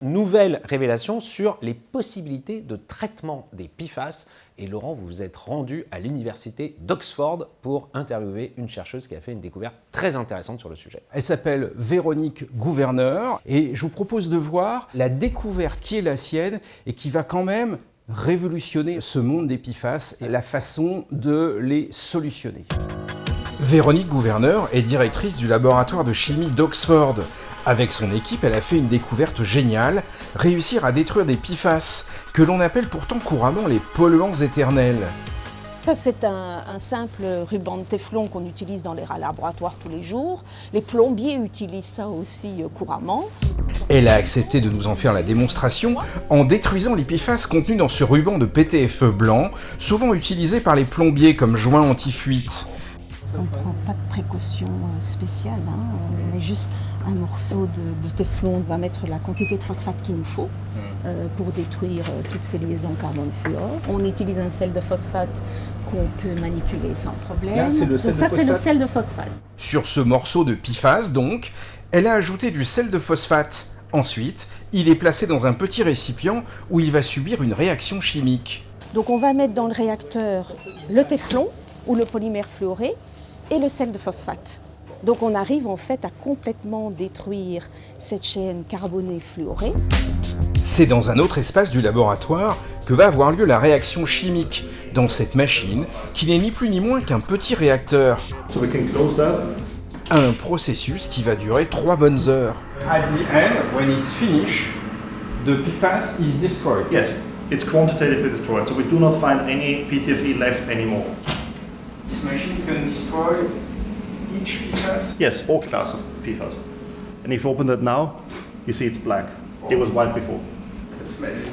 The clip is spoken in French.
Nouvelle révélation sur les possibilités de traitement des PFAS. Et Laurent, vous vous êtes rendu à l'université d'Oxford pour interviewer une chercheuse qui a fait une découverte très intéressante sur le sujet. Elle s'appelle Véronique Gouverneur et je vous propose de voir la découverte qui est la sienne et qui va quand même révolutionner ce monde des PFAS et la façon de les solutionner. Véronique Gouverneur est directrice du laboratoire de chimie d'Oxford. Avec son équipe, elle a fait une découverte géniale, réussir à détruire des PFAS, que l'on appelle pourtant couramment les polluants éternels. Ça, c'est un simple ruban de téflon qu'on utilise dans les laboratoires tous les jours. Les plombiers utilisent ça aussi couramment. Elle a accepté de nous en faire la démonstration en détruisant les PFAS contenus dans ce ruban de PTFE blanc, souvent utilisé par les plombiers comme joint anti-fuite. On ne prend pas de précautions spéciales, on met juste un morceau de téflon, on va mettre la quantité de phosphate qu'il nous faut pour détruire toutes ces liaisons carbone-fluor. On utilise un sel de phosphate qu'on peut manipuler sans problème. Là, c'est le sel de phosphate. Sur ce morceau de PFAS, donc, elle a ajouté du sel de phosphate. Ensuite, il est placé dans un petit récipient où il va subir une réaction chimique. Donc on va mettre dans le réacteur le téflon ou le polymère fluoré et le sel de phosphate. Donc on arrive en fait à complètement détruire cette chaîne carbonée fluorée. C'est dans un autre espace du laboratoire que va avoir lieu la réaction chimique, dans cette machine qui n'est ni plus ni moins qu'un petit réacteur. So we can close that. Un processus qui va durer 3 bonnes heures. At the end, when it's finished, the PFAS is destroyed. Yes, it's quantitatively destroyed, so we do not find any PTFE left anymore. This machine can destroy each PFAS? Yes, all class of PFAS. And if you open it now, you see it's black. It was white before. That's magic.